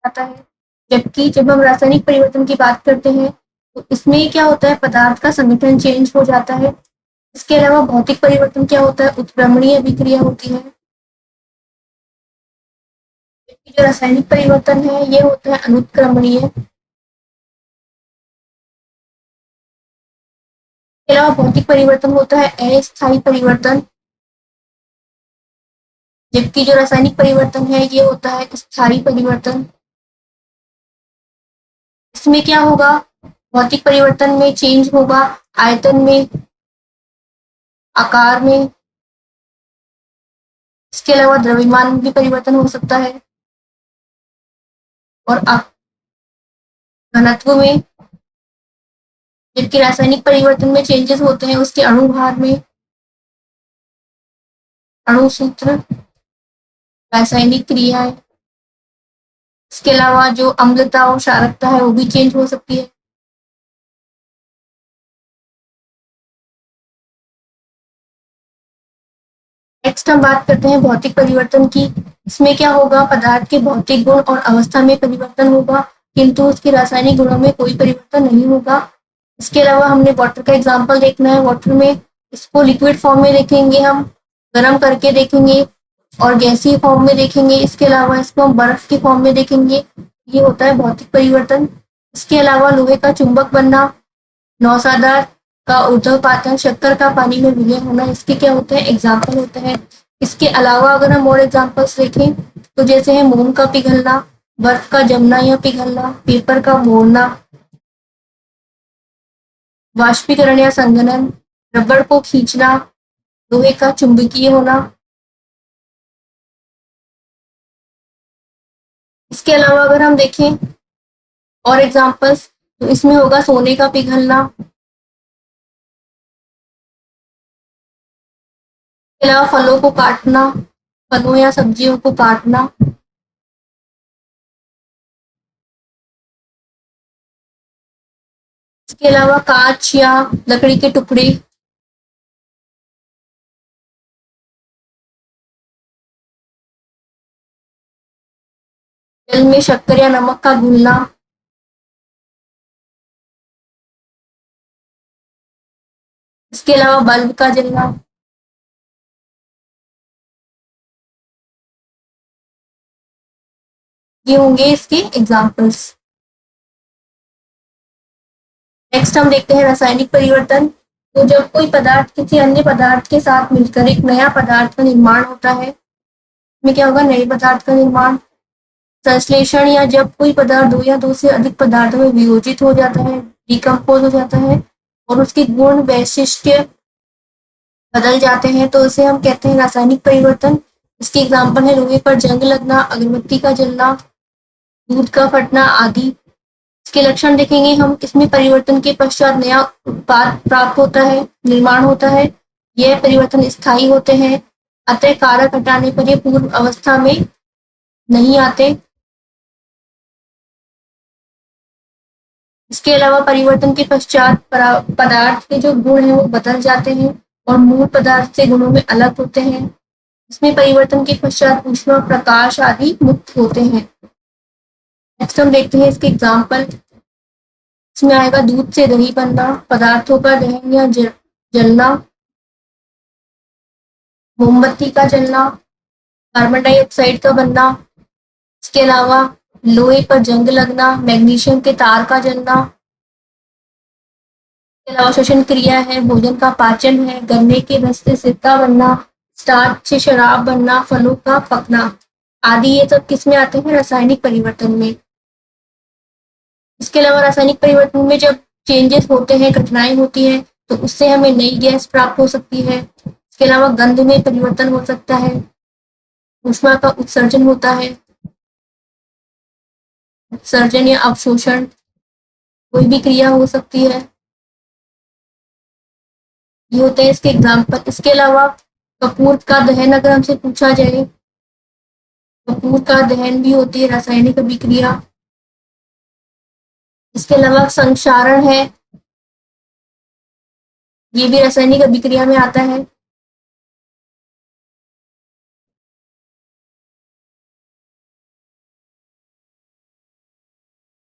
जाता है। जबकि जब हम रासायनिक परिवर्तन की बात करते हैं तो इसमें क्या होता है, पदार्थ का संगठन चेंज हो जाता है। इसके अलावा भौतिक परिवर्तन क्या होता है, उत्क्रमणीय अभिक्रिया होती है। जबकि जो रासायनिक परिवर्तन है ये होता है अनुत्क्रमणीय। इसके अलावा भौतिक परिवर्तन होता है अस्थायी परिवर्तन। जबकि जो रासायनिक परिवर्तन है ये होता है स्थायी परिवर्तन। इसमें क्या होगा, भौतिक परिवर्तन में चेंज होगा आयतन में, आकार में। इसके अलावा द्रव्यमान में भी परिवर्तन हो सकता है और घनत्व में। जबकि रासायनिक परिवर्तन में चेंजेस होते हैं उसके अणु भार में, अणु सूत्र, रासायनिक क्रियाएं। इसके अलावा जो अम्लता और क्षारकता है वो भी चेंज हो सकती है। नेक्स्ट हम बात करते हैं भौतिक परिवर्तन की। इसमें क्या होगा, पदार्थ के भौतिक गुण और अवस्था में परिवर्तन होगा किंतु उसके रासायनिक गुणों में कोई परिवर्तन नहीं होगा। इसके अलावा हमने वाटर का एग्जाम्पल देखना है। वाटर में इसको लिक्विड फॉर्म में देखेंगे, हम गर्म करके देखेंगे और गैसीय फॉर्म में देखेंगे। इसके अलावा इसको हम बर्फ के फॉर्म में देखेंगे। ये होता है भौतिक परिवर्तन। इसके अलावा लोहे का चुंबक बनना, नौसादार का ऊर्ध्वपातन, शक्कर का पानी में विलय होना, इसके क्या होते हैं, एग्जाम्पल होते हैं। इसके अलावा अगर हम और एग्जाम्पल्स देखें तो जैसे है मोम का पिघलना, बर्फ का जमना या पिघलना, पेपर का मोड़ना, वाष्पीकरण या संघनन, रबड़ को खींचना, लोहे का चुंबकीय होना। इसके अलावा अगर हम देखें और एग्जाम्पल्स तो इसमें होगा सोने का पिघलना। इसके अलावा फलों को काटना, फलों या सब्जियों को काटना। इसके अलावा कांच या लकड़ी के टुकड़े। जल में शक्कर या नमक का घुलना। इसके अलावा बल्ब का जलना। ये होंगे इसके एग्जाम्पल्स। नेक्स्ट हम देखते हैं रासायनिक परिवर्तन। तो जब कोई पदार्थ किसी अन्य पदार्थ के साथ मिलकर एक नया पदार्थ का निर्माण होता है, इसमें क्या होगा, नए पदार्थ का निर्माण। संश्लेषण, या जब कोई पदार्थ दो या दो से अधिक पदार्थों में वियोजित हो जाता है, डिकम्पोज हो जाता है और उसके गुण वैशिष्ट बदल जाते हैं तो उसे हम कहते हैं रासायनिक परिवर्तन। इसके एग्जाम्पल है लोहे पर जंग लगना, अगरबत्ती का जलना, दूध का फटना आदि। इसके लक्षण देखेंगे हम। इसमें परिवर्तन के पश्चात नया उत्पाद प्राप्त होता है, निर्माण होता है। यह परिवर्तन स्थायी होते हैं, अतः कारक हटाने पर ये पूर्व अवस्था में नहीं आते। इसके अलावा परिवर्तन के पश्चात पदार्थ के जो गुण हैं वो बदल जाते हैं और मूल पदार्थ से गुणों में अलग होते हैं। इसमें परिवर्तन के पश्चात ऊष्मा, प्रकाश आदि मुक्त होते हैं। नेक्स्ट हम देखते हैं इसके एग्जाम्पल। इसमें आएगा दूध से दही बनना, पदार्थों का दहन या जलना, मोमबत्ती का जलना, कार्बन डाइऑक्साइड का बनना। इसके अलावा लोहे पर जंग लगना, मैग्नीशियम के तार का जलना। इसके अलावा श्वसन क्रिया है, भोजन का पाचन है, गन्ने के रस से सिरका बनना, स्टार्च से शराब बनना, फलों का पकना आदि। ये सब किसमें आते हैं, रासायनिक परिवर्तन में। इसके अलावा रासायनिक परिवर्तन में जब चेंजेस होते हैं, घटनाएं होती हैं तो उससे हमें नई गैस प्राप्त हो सकती है। इसके अलावा गंध में परिवर्तन हो सकता है, ऊष्मा का उत्सर्जन होता है, उत्सर्जन या अवशोषण कोई भी क्रिया हो सकती है। ये होते हैं इसके एग्जाम्पल। इसके अलावा कपूर का दहन अगर हमसे पूछा जाए, कपूर का दहन भी होती है रासायनिक अभिक्रिया। इसके अलावा संक्षारण है, ये भी रासायनिक अभिक्रिया में आता है।